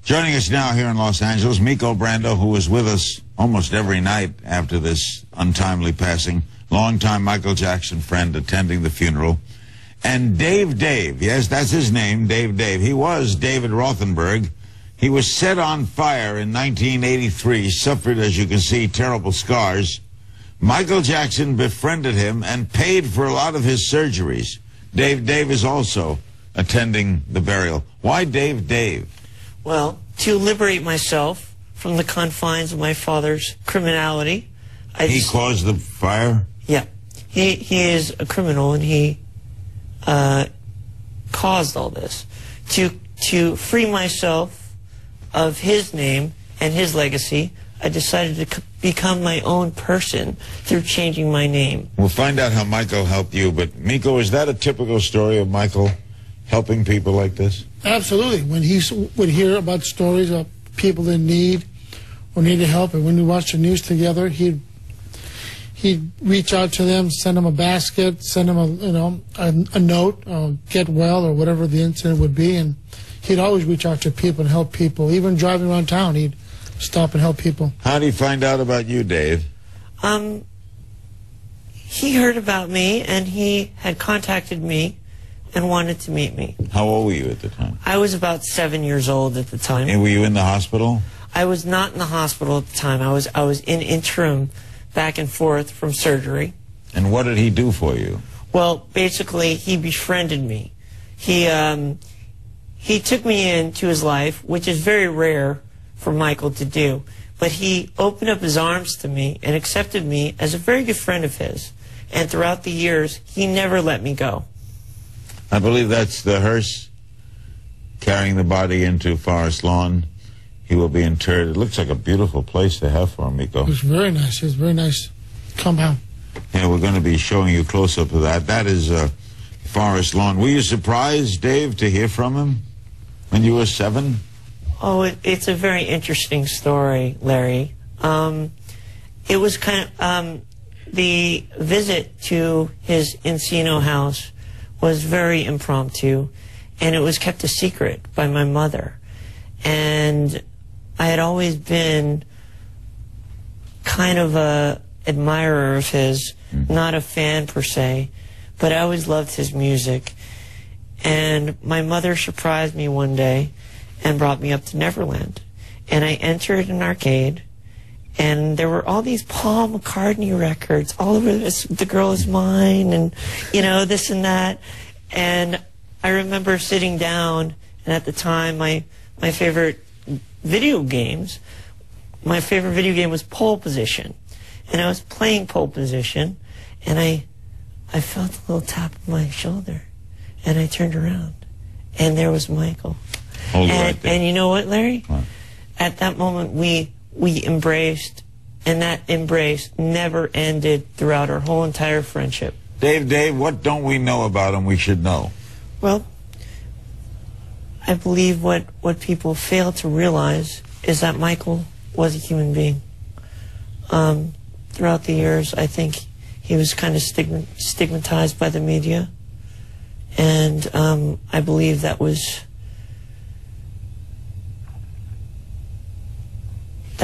Joining us now here in Los Angeles, Miko Brando, who was with us almost every night after this untimely passing, longtime Michael Jackson friend attending the funeral, and Dave, yes, that's his name, Dave. He was David Rothenberg. He was set on fire in 1983, suffered, as you can see, terrible scars. Michael Jackson befriended him and paid for a lot of his surgeries. Dave is also attending the burial. Why Dave? Well, to liberate myself from the confines of my father's criminality. He caused the fire? Yeah. He is a criminal, and he caused all this. To free myself of his name and his legacy, I decided to become my own person through changing my name. We'll find out how Michael helped you, but Miko, is that a typical story of Michael helping people like this? Absolutely. When he would hear about stories of people in need or needed help, and when we watched the news together, he'd reach out to them, send them a basket, send them a note, get well, or whatever the incident would be, and he'd always reach out to people and help people. Even driving around town, he'd stop and help people. How did he find out about you, Dave? He heard about me, and he had contacted me and wanted to meet me. How old were you at the time? I was about 7 years old at the time. And were you in the hospital? I was not in the hospital at the time. I was in interim, back and forth from surgery. And what did he do for you? Well, basically, he befriended me. He took me into his life, which is very rare for Michael to do. But he opened up his arms to me and accepted me as a very good friend of his. And throughout the years, he never let me go. I believe that's the hearse carrying the body into Forest Lawn. He will be interred. It looks like a beautiful place to have for him, Miko. It was very nice. It was a very nice compound. Yeah, we're going to be showing you close-up of that. That is Forest Lawn. Were you surprised, Dave, to hear from him when you were 7? Oh, it's a very interesting story, Larry. It was kind of, the visit to his Encino house was very impromptu, and it was kept a secret by my mother. And I had always been kind of a admirer of his, not a fan per se, but I always loved his music. And my mother surprised me one day and brought me up to Neverland. And I entered an arcade, and there were all these Paul McCartney records all over this, The Girl Is Mine, and, you know, this and that. And I remember sitting down, and at the time, my favorite video games, my favorite video game was Pole Position. And I was playing Pole Position, and I felt a little tap on my shoulder, and I turned around, and there was Michael. And you know what, Larry? What? At that moment, we embraced, and that embrace never ended throughout our whole entire friendship. Dave, what don't we know about him we should know? Well, I believe what people fail to realize is that Michael was a human being. Throughout the years, I think he was kind of stigmatized by the media, and I believe that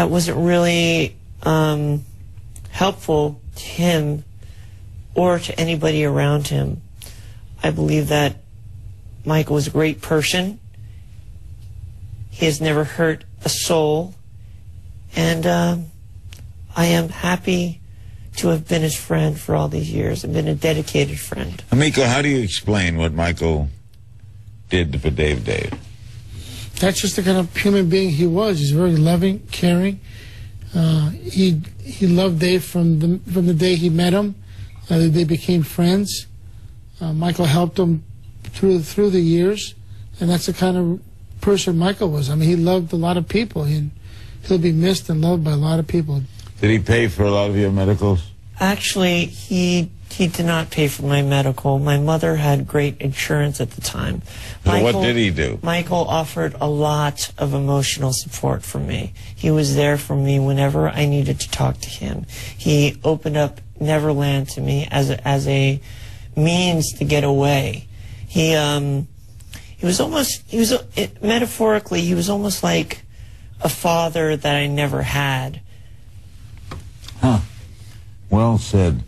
wasn't really helpful to him or to anybody around him. I believe that Michael was a great person. He has never hurt a soul, and I am happy to have been his friend for all these years and been a dedicated friend. Miko, how do you explain what Michael did for Dave? That's just the kind of human being he was. He's very loving, caring. He loved Dave from the day he met him. They became friends. Michael helped him through the years, and that's the kind of person Michael was. I mean, he loved a lot of people, and he'll be missed and loved by a lot of people. Did he pay for a lot of your medicals? Actually, he did not pay for my medical. My mother had great insurance at the time. So what did he do? Michael offered a lot of emotional support for me. He was there for me whenever I needed to talk to him. He opened up Neverland to me as a means to get away. He metaphorically, he was almost like a father that I never had. Huh. Well said.